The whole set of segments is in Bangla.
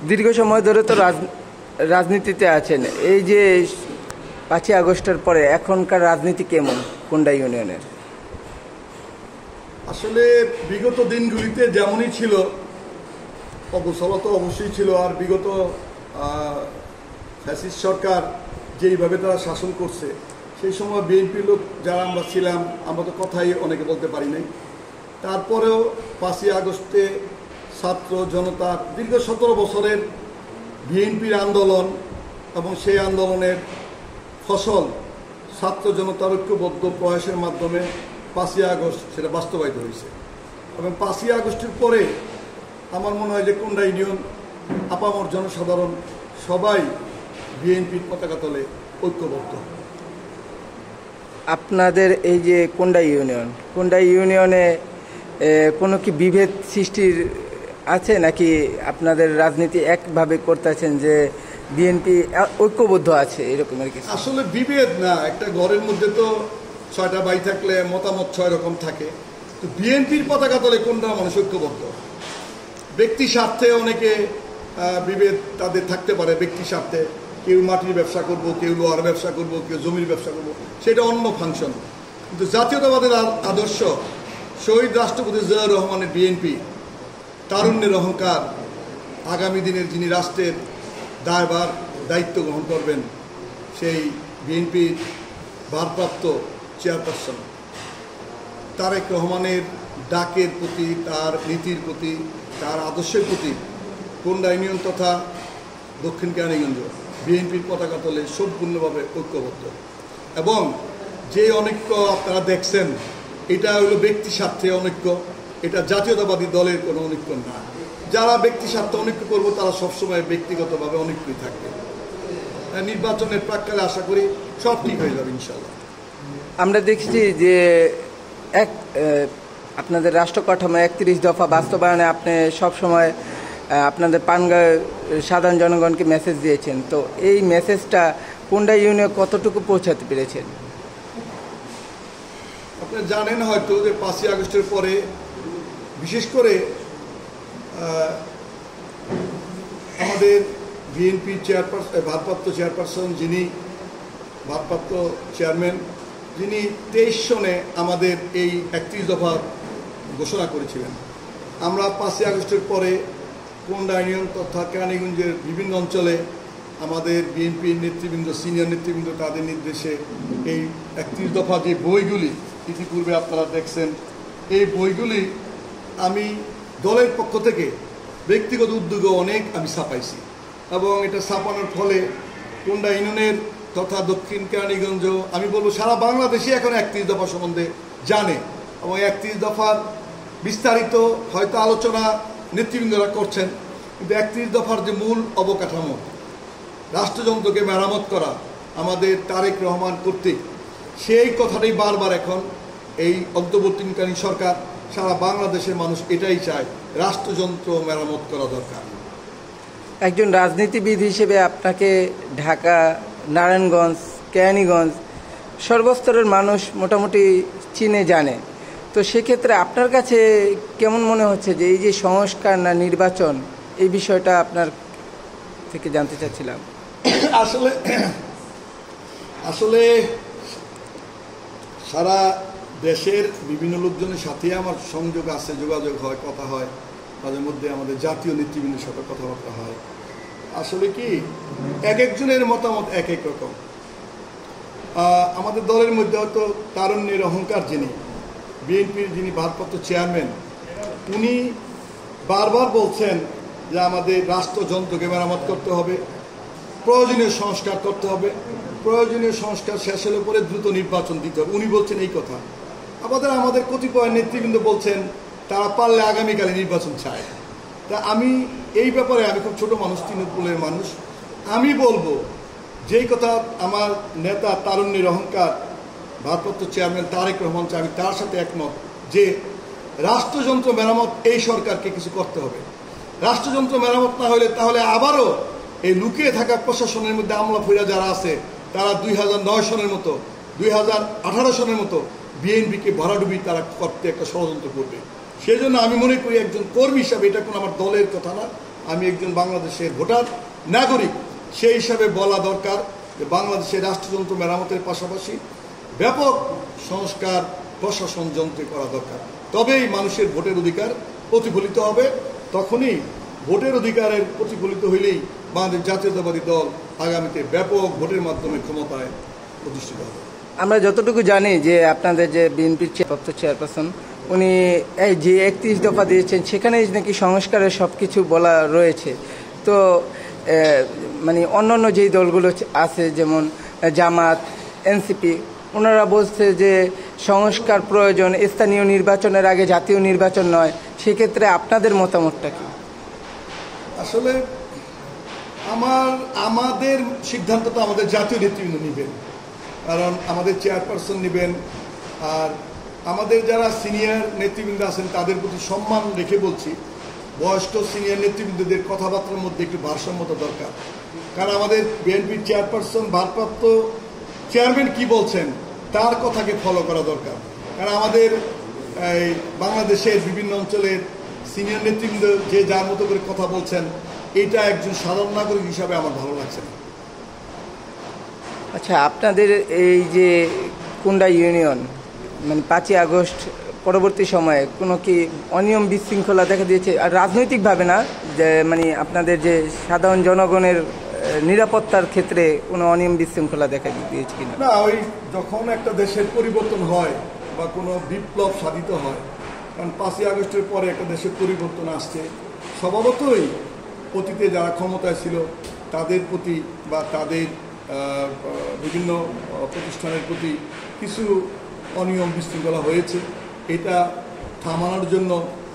দীর্ঘ সময় ধরে তো রাজনীতিতে আছেন। এই যে 5ই আগস্টের পরে এখনকার রাজনীতি কেমন কোন্ডা ইউনিয়নের? আসলে বিগত দিনগুলিতে যেমনই ছিল, অবসর তো অবশ্যই ছিল। আর বিগত ফ্যাসিস্ট সরকার যেইভাবে তারা শাসন করছে, সেই সময় বিএনপির লোক যারা আমরা ছিলাম, আমরা তো কথাই অনেকে বলতে পারি নাই। তারপরেও 5ই আগস্টে ছাত্র জনতার দীর্ঘ 17 বছরের বিএনপির আন্দোলন এবং সেই আন্দোলনের ফসল ছাত্র জনতার ঐক্যবদ্ধ প্রয়াসের মাধ্যমে 5ই আগস্ট সেটা বাস্তবায়িত হয়েছে। এবং 5ই আগস্টের পরে আমার মনে হয় যে কোন্ডা ইউনিয়ন আপামর জনসাধারণ সবাই বিএনপির পতাকা তলে ঐক্যবদ্ধ। আপনাদের এই যে কোন্ডা ইউনিয়নে কোনো কি বিভেদ সৃষ্টির আছে, নাকি আপনাদের রাজনীতি একভাবে করতেছেন যে বিএনপি ঐক্যবদ্ধ আছে এরকমের কিছু? আসলে বিভেদ না, একটা ঘরের মধ্যে তো 6টা ভাই থাকলে মতামত 6 রকম থাকে। তো বিএনপির পতাকা তলে কোনটা মানুষ ঐক্যবদ্ধ। ব্যক্তি স্বার্থে অনেকে বিভেদ তাদের থাকতে পারে, ব্যক্তি স্বার্থে কেউ মাটির ব্যবসা করব, কেউ লোহার ব্যবসা করব, কেউ জমির ব্যবসা করব, সেটা অন্য ফাংশন। কিন্তু জাতীয়তাবাদের আদর্শ, শহীদ রাষ্ট্রপতি জিয়াউর রহমানের বিএনপি, তারুণ্যের অহংকার, আগামী দিনের যিনি রাষ্ট্রের দায়ভার দায়িত্ব গ্রহণ করবেন, সেই বিএনপির ভারপ্রাপ্ত চেয়ারপারসন তারেক রহমানের ডাকের প্রতি, তার নীতির প্রতি, তার আদর্শের প্রতি কোন্ডা ইউনিয়ন তথা দক্ষিণ কেরানীগঞ্জ বিএনপির পতাকা তলে সম্পূর্ণভাবে ঐক্যবদ্ধ। এবং যে অনৈক্য আপনারা দেখছেন, এটা হলো ব্যক্তি স্বার্থে অনৈক্য, এটা জাতীয়তাবাদী দলের কোনো অনৈক্য না। যারা ব্যক্তি স্বার্থে অনৈক্য করবো তারা সবসময় ব্যক্তিগতভাবে অনৈক্যই থাকবে। নির্বাচনের প্রাক্কালে আশা করি সব ঠিক হয়ে যাবে ইনশাল্লাহ। আমরা দেখছি যে আপনাদের রাষ্ট্র কাঠামো 31 দফা বাস্তবায়নে আপনি সবসময় আপনাদের পানগাঁও সাধারণ জনগণকে মেসেজ দিয়েছেন। তো এই মেসেজটা কোন্ডা ইউনিয়নে কতটুকু পৌঁছাতে পেরেছেন? আপনারা জানেন হয়তো যে 5ই আগস্টের পরে বিশেষ করে আমাদের বিএনপি ভারপ্রাপ্ত চেয়ারপারসন, যিনি ভারপ্রাপ্ত চেয়ারম্যান, যিনি 23 সনে আমাদের এই 31 দফা ঘোষণা করেছিলেন। আমরা 5ই আগস্টের পরে কোন্ডা ইউনিয়ন তথা কেরানীগঞ্জের বিভিন্ন অঞ্চলে আমাদের বিএনপির নেতৃবৃন্দ, সিনিয়র নেতৃবৃন্দ, তাদের নির্দেশে এই 31 দফা যে বইগুলি ইতিপূর্বে আপনারা দেখছেন, এই বইগুলি আমি দলের পক্ষ থেকে ব্যক্তিগত উদ্যোগে অনেক আমি ছাপাইছি। এবং এটা ছাপানোর ফলে কোন্ডা ইউনিয়নের তথা দক্ষিণ কেরানীগঞ্জ, আমি বলবো সারা বাংলাদেশে এখন 31 দফা সম্বন্ধে জানে। এবং 31 দফার বিস্তারিত হয়তো আলোচনা নেতৃবৃন্দরা করছেন, কিন্তু 31 দফার যে মূল অবকাঠামো, রাষ্ট্রযন্ত্রকে মেরামত করা আমাদের তারেক রহমান কর্তৃক, সেই কথাটাই বারবার এখন এই অন্তর্বর্তীকালীন সরকার, সারা বাংলাদেশের মানুষ এটাই চায়, রাষ্ট্রযন্ত্র মেরামত করা দরকার। একজন রাজনীতিবিদ হিসেবে আপনাকে ঢাকা, নারায়ণগঞ্জ, কেরানীগঞ্জ সর্বস্তরের মানুষ মোটামুটি চিনে জানে। তো সেক্ষেত্রে আপনার কাছে কেমন মনে হচ্ছে যে এই যে সংস্কার না নির্বাচন, এই বিষয়টা আপনার থেকে জানতে চাচ্ছিলাম। আসলে সারা দেশের বিভিন্ন লোকজনের সাথে আমার সংযোগ আছে, যোগাযোগ হয়, কথা হয়, তাদের মধ্যে আমাদের জাতীয় নেতৃবৃন্দের সাথে কথাবার্তা হয়। আসলে কি এক একজনের মতামত এক এক রকম। আমাদের দলের মধ্যে হয়তো তারুণ্যের অহংকার, যিনি বিএনপির যিনি ভারপ্রাপ্ত চেয়ারম্যান, উনি বারবার বলছেন যে আমাদের রাষ্ট্রযন্ত্রকে মেরামত করতে হবে, প্রয়োজনীয় সংস্কার করতে হবে, প্রয়োজনীয় সংস্কার শেষ হলে পরে দ্রুত নির্বাচন দিতে হবে। উনি বলছেন এই কথা। আমাদের কতিপয় নেতৃবৃন্দ বলছেন তারা পারলে আগামীকালে নির্বাচন চায়। তা আমি এই ব্যাপারে, আমি খুব ছোট মানুষ, তৃণমূলের মানুষ, আমি বলবো যেই কথা আমার নেতা তারুণ্যের অহংকার ভারপ্রাপ্ত চেয়ারম্যান তারেক রহমান চায়, আমি তার সাথে একমত যে রাষ্ট্রযন্ত্র মেরামত এই সরকারকে কিছু করতে হবে। রাষ্ট্রযন্ত্র মেরামত না হলে তাহলে আবারও এই লুকিয়ে থাকা প্রশাসনের মধ্যে আমলা ফিরা যারা আছে, তারা 2009 সনের মতো, 2018 সনের মতো বিএনপিকে ভরাডুবি তারা করতে একটা ষড়যন্ত্র করবে। সেই জন্য আমি মনে করি একজন কর্মী হিসাবে, এটা কোনো আমার দলের কথা না, আমি একজন বাংলাদেশের ভোটার নাগরিক, সেই হিসাবে বলা দরকার যে বাংলাদেশের রাষ্ট্রযন্ত্র মেরামতের পাশাপাশি ব্যাপক সংস্কার প্রশাসন যন্ত্রে করা দরকার। তবেই মানুষের ভোটের অধিকার প্রতিফলিত হবে। তখনই ভোটের অধিকারের প্রতিফলিত হইলেই বাংলাদেশ জাতীয়তাবাদী দল আগামীতে ব্যাপক ভোটের মাধ্যমে ক্ষমতায় প্রতিষ্ঠিত হবে। আমরা যতটুকু জানি যে আপনাদের যে বিএনপির চেয়ারপারসন উনি এই যে 31 দফা দিয়েছেন সেখানে নাকি সংস্কারের সব কিছু বলা রয়েছে। তো মানে অন্যান্য যেই দলগুলো আছে যেমন জামাত, এনসিপি, ওনারা বলছে যে সংস্কার প্রয়োজন, স্থানীয় নির্বাচনের আগে জাতীয় নির্বাচন নয়। সেক্ষেত্রে আপনাদের মতামতটা কি? আসলে আমাদের সিদ্ধান্তটা আমাদের জাতীয় নেতৃবৃন্দ নেবেন, কারণ আমাদের চেয়ারপারসন নেবেন। আর আমাদের যারা সিনিয়র নেতৃবৃন্দ আছেন তাদের প্রতি সম্মান রেখে বলছি, বয়স্ক সিনিয়র নেতৃবৃন্দদের কথাবার্তার মধ্যে একটু ভারসাম্যতা দরকার। কারণ আমাদের বিএনপির চেয়ারপারসন ভারপ্রাপ্ত চেয়ারম্যান কি বলছেন তার কথাকে ফলো করা দরকার। কারণ আমাদের এই বাংলাদেশের বিভিন্ন অঞ্চলের সিনিয়র নেতৃবৃন্দ যে যার মতো করে কথা বলছেন, এটা একজন সাধারণ নাগরিক হিসাবে আমার ভালো লাগছে না। আচ্ছা, আপনাদের এই যে কুন্ডা ইউনিয়ন মানে 5ই আগস্ট পরবর্তী সময়ে কোনো কি অনিয়ম বিশৃঙ্খলা দেখা দিয়েছে? আর রাজনৈতিকভাবে না, যে মানে আপনাদের যে সাধারণ জনগণের নিরাপত্তার ক্ষেত্রে কোনো অনিয়ম বিশৃঙ্খলা দেখা দিয়েছে কিনা? না, ওই যখন একটা দেশের পরিবর্তন হয় বা কোনো বিপ্লব সাধিত হয়, কারণ 5ই আগস্টের পরে একটা দেশের পরিবর্তন আসছে, স্বভাবতই অতীতে যারা ক্ষমতায় ছিল তাদের প্রতি বা তাদের বিভিন্ন প্রতিষ্ঠানের প্রতি কিছু অনিয়ম বিশৃঙ্খলা হয়েছে। এটা থামানোর জন্য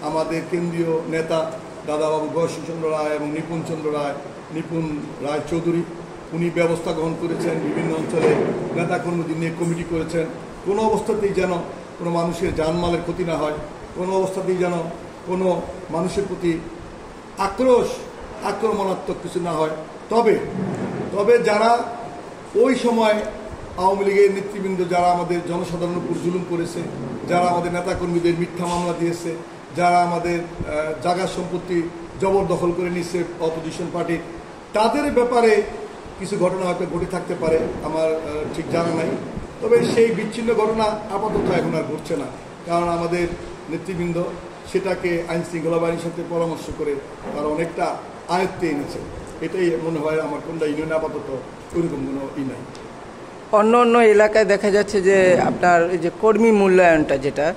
আমাদের কেন্দ্রীয় নেতা দাদাবাবু গয়েশ্বরচন্দ্র রায় এবং নিপুণ রায় চৌধুরী উনি ব্যবস্থা গ্রহণ করেছেন। বিভিন্ন অঞ্চলে নেতাকর্মীদের নিয়ে কমিটি করেছেন। কোনো অবস্থাতেই যেন কোনো মানুষের জানমালের ক্ষতি না হয়, কোনো অবস্থাতেই যেন কোনো মানুষের প্রতি আক্রমণাত্মক কিছু না হয়। তবে যারা ওই সময় আওয়ামী লীগের নেতৃবৃন্দ যারা আমাদের জনসাধারণের উপর জুলুম করেছে, যারা আমাদের নেতাকর্মীদের মিথ্যা মামলা দিয়েছে, যারা আমাদের জায়গা সম্পত্তি জবরদখল করে নিচ্ছে অপোজিশন পার্টির, তাদের ব্যাপারে কিছু ঘটনা হয়তো ঘটে থাকতে পারে, আমার ঠিক জানা নাই। তবে সেই বিচ্ছিন্ন ঘটনা আপাতত এখন আর ঘটছে না, কারণ আমাদের নেতৃবৃন্দ সেটাকে আইন শৃঙ্খলা বাহিনীর সাথে পরামর্শ করে তারা অনেকটা আয়ত্তে এনেছে। এটাই মনে হয় আমার কোনটা ইউনিয়নে আপাতত ওইরকম কোনো নাই। অন্য অন্য এলাকায় দেখা যাচ্ছে যে আপনার এই যে কর্মী মূল্যায়নটা, যেটা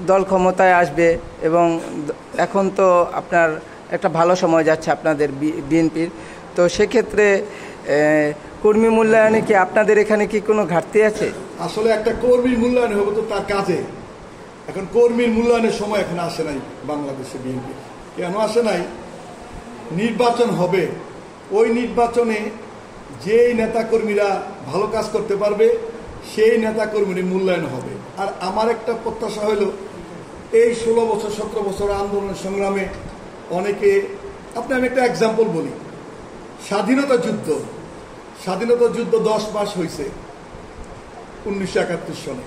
দল ক্ষমতায় আসবে এবং এখন তো আপনার একটা ভালো সময় যাচ্ছে আপনাদের বিএনপির, তো সেক্ষেত্রে কর্মী মূল্যায়নে কি আপনাদের এখানে কি কোনো ঘাটতি আছে? আসলে একটা কর্মীর মূল্যায়ন হবে তো তার কাজে। এখন কর্মীর মূল্যায়নের সময় এখন আসে নাই বাংলাদেশে বিএনপি। কেন আসে নাই? নির্বাচন হবে, ওই নির্বাচনে যেই নেতাকর্মীরা ভালো কাজ করতে পারবে সেই নেতাকর্মীর মূল্যায়ন হবে। আর আমার একটা প্রত্যাশা হলো এই 16 বছর 17 বছর আন্দোলন সংগ্রামে অনেকে, আমি একটা এক্সাম্পল বলি, স্বাধীনতা যুদ্ধ 10 মাস হয়েছে 1971 সনে।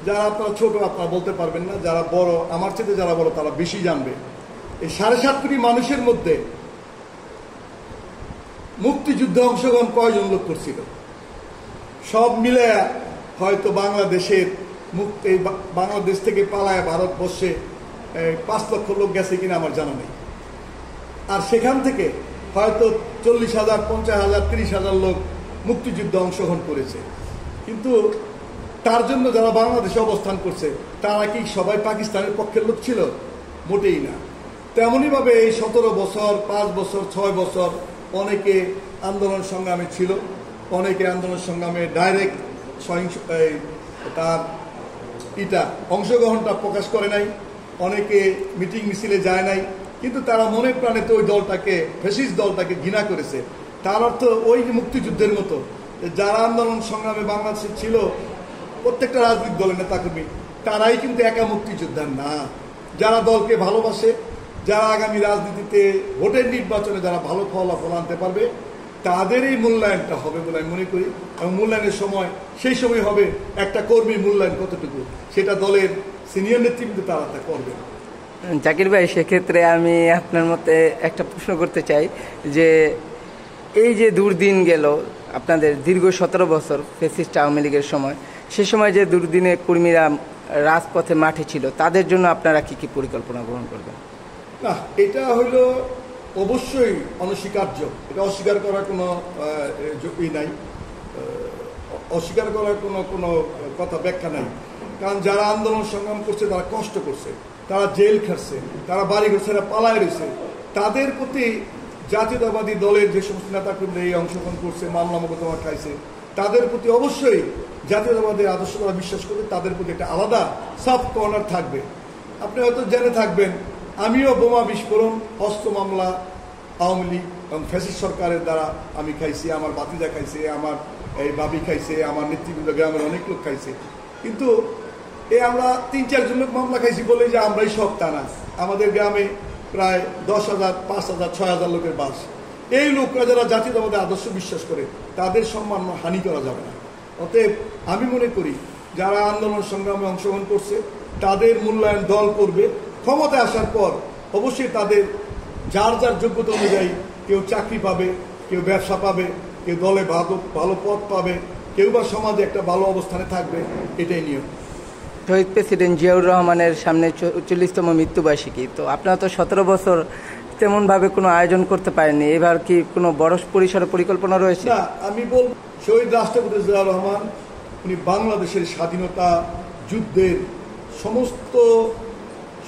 যারা আপনারা ছোট আপনারা বলতে পারবেন না, যারা বড় আমার চেয়ে যারা বড় তারা বেশি জানবে। এই 7.5 কোটি মানুষের মধ্যে মুক্তিযুদ্ধে অংশগ্রহণ কয়জন লোক করছিল? সব মিলে হয়তো বাংলাদেশ থেকে পালায় ভারতবর্ষে 5 লক্ষ লোক গেছে কিনা আমার জানা নেই। আর সেখান থেকে হয়তো 40,000, 50,000, 30,000 লোক মুক্তিযুদ্ধে অংশগ্রহণ করেছে। কিন্তু তার জন্য যারা বাংলাদেশে অবস্থান করছে তারা কি সবাই পাকিস্তানের পক্ষের লোক ছিল? মোটেই না। তেমনইভাবে এই 17 বছর, 5 বছর, 6 বছর অনেকে আন্দোলন সংগ্রামে ছিল, অনেকে আন্দোলন সংগ্রামে ডাইরেক্ট তার অংশগ্রহণটা প্রকাশ করে নাই, অনেকে মিটিং মিছিলে যায় নাই, কিন্তু তারা মনে প্রাণে তো ওই দলটাকে, ফ্যাসিস্ট দলটাকে ঘৃণা করেছে। তার অর্থ ওই মুক্তিযুদ্ধের মতো যারা আন্দোলন সংগ্রামে বাংলাদেশে ছিল প্রত্যেকটা রাজনৈতিক দলের নেতাকর্মী তারাই কিন্তু একা মুক্তিযোদ্ধা না। যারা দলকে ভালোবাসে, যারা আগামী রাজনীতিতে ভোটের নির্বাচনে যারা ভালো ফলাফল আনতে পারবে তাদের এই মূল্যায়নটা হবে বলে আমি মনে করি। এবং মূল্যায়নের সময় সেই সময় হবে একটা কর্মীর মূল্যায়ন কতটুকু, সেটা দলের সিনিয়র নেতৃবৃন্দ তারা তা করবে। জাকির ভাই, সেক্ষেত্রে আমি আপনার মতে একটা প্রশ্ন করতে চাই যে এই যে দুর্দিন গেল আপনাদের দীর্ঘ 17 বছর ফ্যাসিস্ট আওয়ামী লীগের সময়, সে সময় যে দুর্দিনে কর্মীরা রাজপথে মাঠে ছিল, তাদের জন্য আপনারা কি কি পরিকল্পনা গ্রহণ করবেন? না, এটা হইলো অবশ্যই অনস্বীকার্য। এটা অস্বীকার করার কোনো নাই, অস্বীকার করার কোনো কথা ব্যাখ্যা নাই। কারণ যারা আন্দোলন সংগ্রাম করছে, তারা কষ্ট করছে, তারা জেল খাটছে, তারা বাড়ি ঘর ছেড়ে পালায় রয়েছে, তাদের প্রতি জাতীয়তাবাদী দলের যে সমস্ত নেতাকর্মীরা এই অংশগ্রহণ করছে, মামলা মোকদ্দমা খাইছে, তাদের প্রতি অবশ্যই জাতীয়তাবাদী আদর্শ তারা বিশ্বাস করে, তাদের প্রতি একটা আলাদা সাফ কর্নার থাকবে। আপনি হয়তো জেনে থাকবেন, আমিও বোমা বিস্ফোরণ, অস্ত্র মামলা আওয়ামী লীগ এবং ফ্যাসিস্ট সরকারের দ্বারা আমি খাইছি, আমার বাতিজা খাইছে, আমার এই বাবি খাইছে, আমার নেতৃবৃন্দ গ্রামের অনেক লোক খাইছে। কিন্তু আমরা 3-4 জন লোক মামলা খাইছি বলে যে আমরাই সব, তা না। আমাদের গ্রামে প্রায় 10,000, 5,000, 6,000 লোকের বাস। এই লোকরা যারা জাতীয়তাবাদী আদর্শ বিশ্বাস করে, তাদের সম্মান হানি করা যাবে না। অতএব আমি মনে করি যারা আন্দোলন সংগ্রামে অংশগ্রহণ করছে, তাদের মূল্যায়ন দল করবে। ক্ষমতায় আসার পর অবশ্যই তাদের যার যার যোগ্যতা অনুযায়ী কেউ চাকরি পাবে, কেউ ব্যবসা পাবে, কেউ দলে ভালো পদ পাবে, কেউ বা সমাজে একটা ভালো অবস্থানে থাকবে, এটাই নিয়ম। শহীদ প্রেসিডেন্ট জিয়াউর রহমানের সামনে 40তম মৃত্যুবার্ষিকী, তো আপনারা তো 17 বছর তেমনভাবে কোনো আয়োজন করতে পারেননি, এবার কি কোনো বড় পরিসরে পরিকল্পনা রয়েছে? না, আমি বলব শহীদ রাষ্ট্রপতি জিয়াউর রহমান উনি বাংলাদেশের স্বাধীনতা যুদ্ধের সমস্ত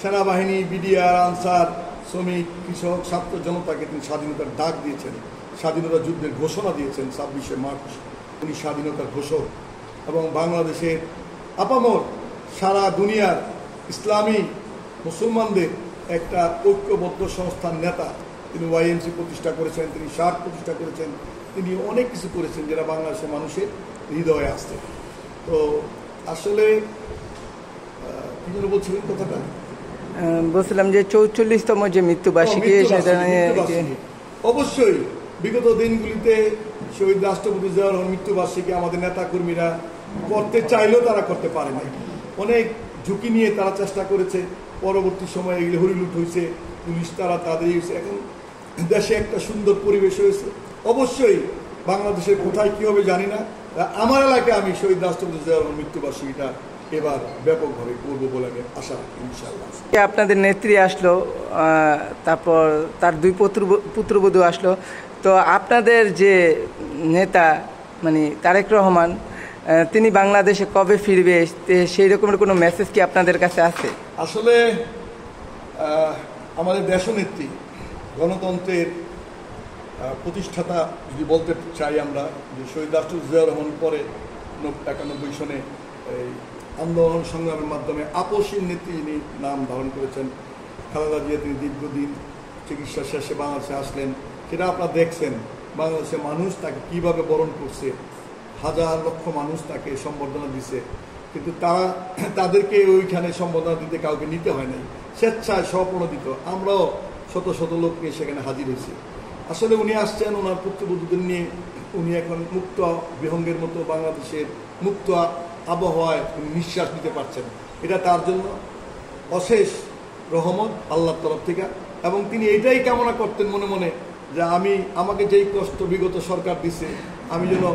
সেনাবাহিনী, বিডিআর, আনসার, শ্রমিক, কৃষক, ছাত্র জনতাকে তিনি স্বাধীনতার ডাক দিয়েছেন, স্বাধীনতা যুদ্ধের ঘোষণা দিয়েছেন। 26শে মার্চ উনি স্বাধীনতার ঘোষক, এবং বাংলাদেশের আপামর সারা দুনিয়ার ইসলামী মুসলমানদের একটা ঐক্যবদ্ধ সংস্থার নেতা। তিনি ওয়াইএমসি প্রতিষ্ঠা করেছেন, তিনি সার্ক প্রতিষ্ঠা করেছেন, তিনি অনেক কিছু করেছেন যেটা বাংলাদেশের মানুষের হৃদয়ে আসছে। তো আসলে কি যেন বলছিলেন কথাটা? বলছিলাম যে 44তম যে মৃত্যুবার্ষিকী, সেটা অবশ্যই বিগত দিনগুলিতে শহীদ রাষ্ট্রপতি জিয়াউর রহমান মৃত্যুবার্ষিকী আমাদের নেতা কর্মীরা করতে চাইলেও তারা করতে পারে নাই। অনেক ঝুঁকি নিয়ে তারা চেষ্টা করেছে। পরবর্তী সময়ে এগুলি হরিলুট হয়েছে, পুলিশ তারা তাদের হয়েছে, এখন দেশে একটা সুন্দর পরিবেশ হয়েছে। অবশ্যই বাংলাদেশের কোথায় কি হবে জানি না, আমার এলাকায় আমি শহীদ রাষ্ট্রপতি জিয়াউর রহমান মৃত্যুবার্ষিকীটা এবার ব্যাপকভাবে করবো বলে আমি আশা রাখি, ইনশাআল্লাহ। আপনাদের নেত্রী আসলো, তারপর তার 2 পুত্রবধূ আসলো, তো আপনাদের যে নেতা মানে তারেক রহমান, তিনি বাংলাদেশে কবে ফিরবে, সেই রকমের কোনো মেসেজ কি আপনাদের কাছে আছে? আসলে আমাদের দেশনেত্রী, গণতন্ত্রের প্রতিষ্ঠাতা যদি বলতে চাই আমরা, যে শহীদ রাষ্ট্রপতি জিয়াউর রহমান পরে 91 সনে এই আন্দোলন সংগ্রামের মাধ্যমে আপসীর নেত্রী যিনি নাম ধারণ করেছেন, খালেদা জিয়া, তিনি দীর্ঘদিন চিকিৎসা শেষে বাংলাদেশে আসলেন। সেটা আপনারা দেখছেন, বাংলাদেশের মানুষ তাকে কিভাবে বরণ করছে, হাজার লক্ষ মানুষ তাকে সম্বর্ধনা দিছে, কিন্তু তাদেরকে ওইখানে সম্বর্ধনা দিতে কাউকে নিতে হয় নাই, স্বেচ্ছায় স্বপ্রণোদিত। আমরাও শত শত লোক নিয়ে সেখানে হাজির হয়েছি। আসলে উনি আসছেন ওনার পুত্রবধূদের নিয়ে, উনি এখন মুক্ত বিহঙ্গের মতো বাংলাদেশের মুক্ত আবহাওয়ায় উনি নিঃশ্বাস নিতে পারছেন। এটা তার জন্য অশেষ রহমত আল্লাহর তরফ থেকে, এবং তিনি এটাই কামনা করতেন মনে মনে, যে আমাকে যেই কষ্ট বিগত সরকার দিছে, আমি যেন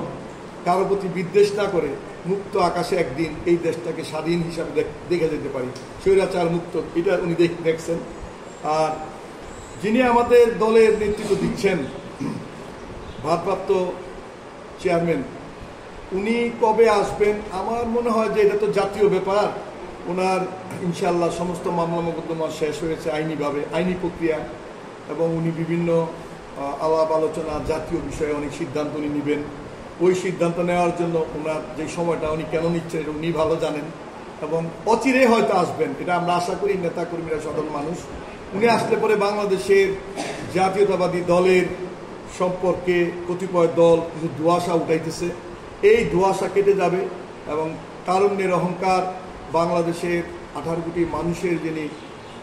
কারো প্রতি বিদ্বেষ না করে মুক্ত আকাশে একদিন এই দেশটাকে স্বাধীন হিসাবে দেখে যেতে পারি, স্বৈরাচার মুক্ত। এটা উনি দেখছেন। আর যিনি আমাদের দলের নেতৃত্ব দিচ্ছেন, ভারপ্রাপ্ত চেয়ারম্যান, উনি কবে আসবেন? আমার মনে হয় যে এটা তো জাতীয় ব্যাপার। ওনার ইনশাআল্লাহ সমস্ত মামলা মোকদ্দমা শেষ হয়েছে আইনিভাবে, আইনি প্রক্রিয়া, এবং উনি বিভিন্ন আলাপ আলোচনা জাতীয় বিষয়ে অনেক সিদ্ধান্ত উনি নেবেন। ওই সিদ্ধান্ত নেওয়ার জন্য ওনার যে সময়টা উনি কেন নিচ্ছেন এটা উনি ভালো জানেন, এবং অচিরে হয়তো আসবেন, এটা আমরা আশা করি। নেতা কর্মীরা সাধারণ মানুষ, উনি আসলে পরে বাংলাদেশের জাতীয়তাবাদী দলের সম্পর্কে কতিপয় দল কিছু দুয়াশা উঠাইতেছে, এই দুয়াশা কেটে যাবে, এবং তারুণ্যের অহংকার, বাংলাদেশের 18 কোটি মানুষের যিনি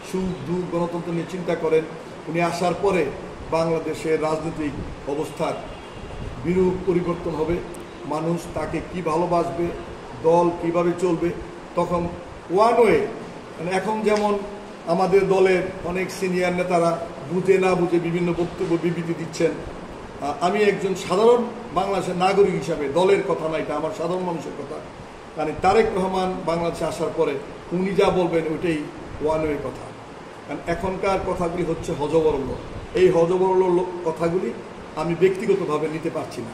সুখ দুঃখ গণতন্ত্র নিয়ে চিন্তা করেন, উনি আসার পরে বাংলাদেশের রাজনৈতিক অবস্থার বিরূপ পরিবর্তন হবে। মানুষ তাকে কি ভালোবাসবে, দল কিভাবে চলবে, তখন ওয়ান ওয়ে, মানে এখন যেমন আমাদের দলের অনেক সিনিয়র নেতারা বুঝে না বুঝে বিভিন্ন বক্তব্য বিবৃতি দিচ্ছেন। আমি একজন সাধারণ বাংলাদেশের নাগরিক হিসাবে, দলের কথা না, এটা আমার সাধারণ মানুষের কথা, মানে তারেক রহমান বাংলাদেশে আসার পরে উনি যা বলবেন ওইটাই ওয়ান ওয়ে কথা। কারণ এখনকার কথাগুলি হচ্ছে হজবরল, এই হজবরল কথাগুলি আমি ব্যক্তিগতভাবে নিতে পারছি না।